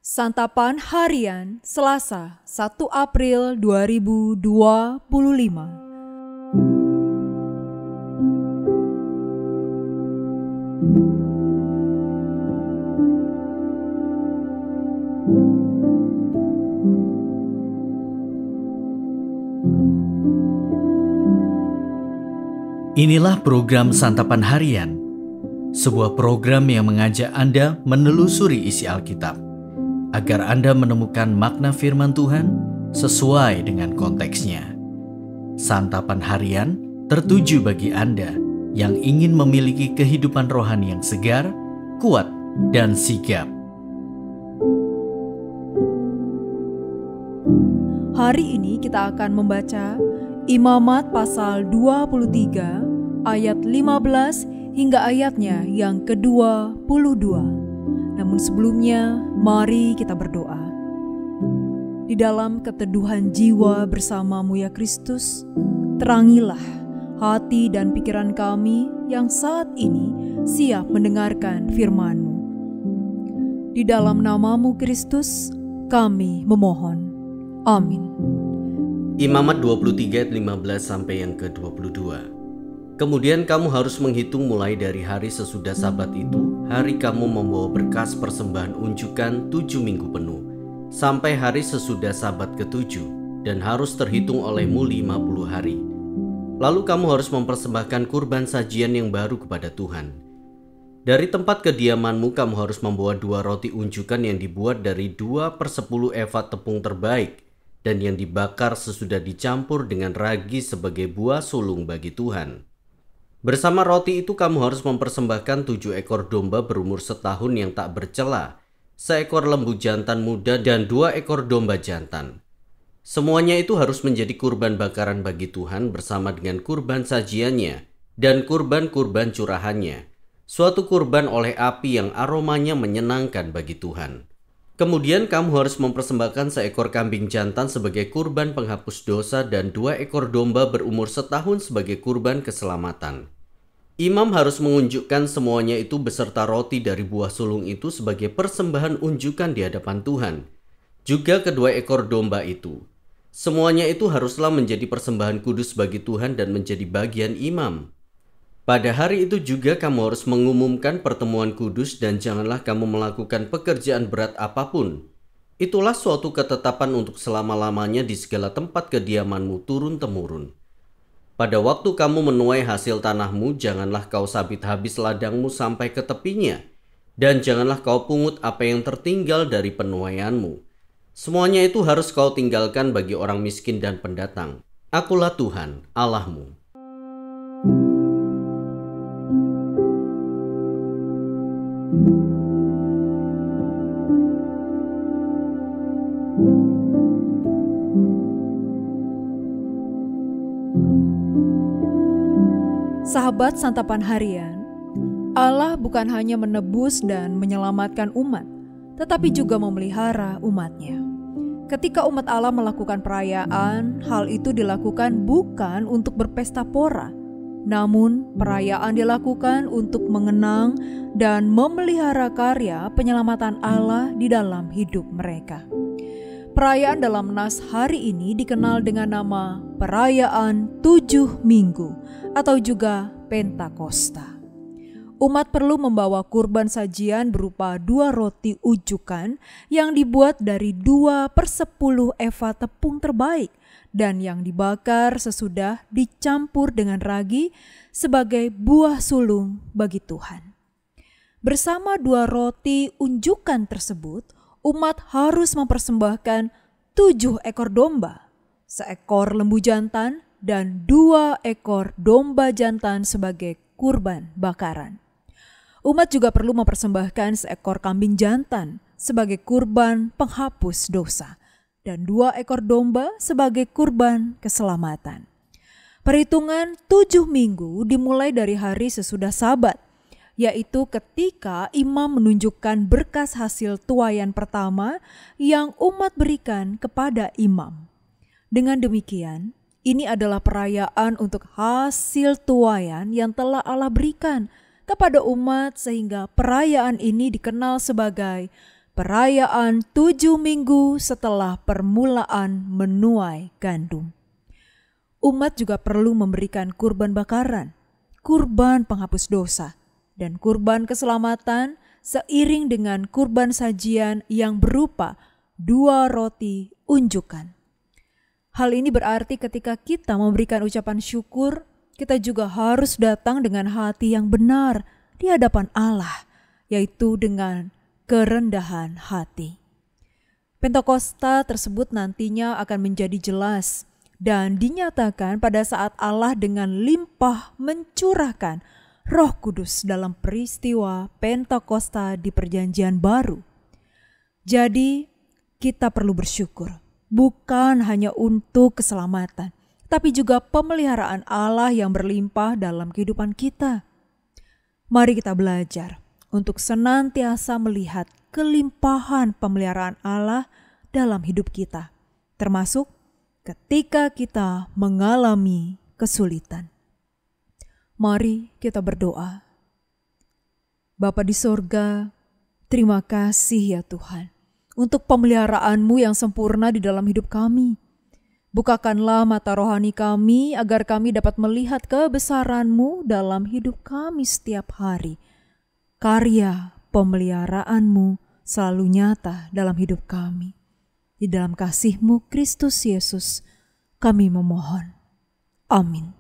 Santapan Harian Selasa 1 April 2025. Inilah program Santapan Harian, sebuah program yang mengajak Anda menelusuri isi Alkitab, agar Anda menemukan makna firman Tuhan sesuai dengan konteksnya. Santapan Harian tertuju bagi Anda yang ingin memiliki kehidupan rohani yang segar, kuat, dan sigap. Hari ini kita akan membaca Imamat pasal 23 ayat 15 hingga ayatnya yang ke-22. Namun sebelumnya, mari kita berdoa. Di dalam keteduhan jiwa bersama-Mu ya Kristus, terangilah hati dan pikiran kami yang saat ini siap mendengarkan firman-Mu. Di dalam nama-Mu Kristus, kami memohon. Amin. Imamat 23 ayat 15 sampai yang ke-22. Kemudian kamu harus menghitung mulai dari hari sesudah Sabat itu, hari kamu membawa berkas persembahan unjukan 7 minggu penuh, sampai hari sesudah Sabat ke-7, dan harus terhitung olehmu 50 hari. Lalu kamu harus mempersembahkan kurban sajian yang baru kepada Tuhan. Dari tempat kediamanmu kamu harus membawa 2 roti unjukan yang dibuat dari 2/10 eva tepung terbaik, dan yang dibakar sesudah dicampur dengan ragi sebagai buah sulung bagi Tuhan. Bersama roti itu kamu harus mempersembahkan 7 ekor domba berumur setahun yang tak bercela, 1 ekor lembu jantan muda dan 2 ekor domba jantan. Semuanya itu harus menjadi kurban bakaran bagi Tuhan bersama dengan kurban sajiannya dan kurban-kurban curahannya, suatu kurban oleh api yang aromanya menyenangkan bagi Tuhan. Kemudian kamu harus mempersembahkan 1 ekor kambing jantan sebagai kurban penghapus dosa dan 2 ekor domba berumur setahun sebagai kurban keselamatan. Imam harus mengunjukkan semuanya itu beserta roti dari buah sulung itu sebagai persembahan unjukan di hadapan Tuhan. Juga kedua ekor domba itu. Semuanya itu haruslah menjadi persembahan kudus bagi Tuhan dan menjadi bagian imam. Pada hari itu juga kamu harus mengumumkan pertemuan kudus dan janganlah kamu melakukan pekerjaan berat apapun. Itulah suatu ketetapan untuk selama-lamanya di segala tempat kediamanmu turun-temurun. Pada waktu kamu menuai hasil tanahmu, janganlah kau sabit habis ladangmu sampai ke tepinya, dan janganlah kau pungut apa yang tertinggal dari penuaianmu. Semuanya itu harus kau tinggalkan bagi orang miskin dan pendatang. Akulah Tuhan, Allahmu. Sahabat Santapan Harian, Allah bukan hanya menebus dan menyelamatkan umat, tetapi juga memelihara umatnya. Ketika umat Allah melakukan perayaan, hal itu dilakukan bukan untuk berpesta pora, namun perayaan dilakukan untuk mengenang dan memelihara karya penyelamatan Allah di dalam hidup mereka. Perayaan dalam nas hari ini dikenal dengan nama Perayaan 7 Minggu atau juga Pentakosta. Umat perlu membawa kurban sajian berupa 2 roti ujukan yang dibuat dari 2/10 eva tepung terbaik dan yang dibakar sesudah dicampur dengan ragi sebagai buah sulung bagi Tuhan. Bersama 2 roti unjukan tersebut, umat harus mempersembahkan 7 ekor domba, 1 ekor lembu jantan, dan 2 ekor domba jantan sebagai kurban bakaran. Umat juga perlu mempersembahkan 1 ekor kambing jantan sebagai kurban penghapus dosa, dan 2 ekor domba sebagai kurban keselamatan. Perhitungan 7 minggu dimulai dari hari sesudah Sabat, yaitu ketika imam menunjukkan berkas hasil tuaian pertama yang umat berikan kepada imam. Dengan demikian, ini adalah perayaan untuk hasil tuaian yang telah Allah berikan kepada umat, sehingga perayaan ini dikenal sebagai perayaan 7 minggu setelah permulaan menuai gandum. Umat juga perlu memberikan kurban bakaran, kurban penghapus dosa, dan kurban keselamatan seiring dengan kurban sajian yang berupa 2 roti unjukan. Hal ini berarti ketika kita memberikan ucapan syukur, kita juga harus datang dengan hati yang benar di hadapan Allah, yaitu dengan kerendahan hati. Pentakosta tersebut nantinya akan menjadi jelas dan dinyatakan pada saat Allah dengan limpah mencurahkan Roh Kudus dalam peristiwa Pentakosta di Perjanjian Baru. Jadi, kita perlu bersyukur, bukan hanya untuk keselamatan, tapi juga pemeliharaan Allah yang berlimpah dalam kehidupan kita. Mari kita belajar untuk senantiasa melihat kelimpahan pemeliharaan Allah dalam hidup kita, termasuk ketika kita mengalami kesulitan. Mari kita berdoa. Bapa di sorga, terima kasih ya Tuhan untuk pemeliharaan-Mu yang sempurna di dalam hidup kami. Bukakanlah mata rohani kami agar kami dapat melihat kebesaran-Mu dalam hidup kami setiap hari. Karya pemeliharaan-Mu selalu nyata dalam hidup kami. Di dalam kasih-Mu Kristus Yesus kami memohon. Amin.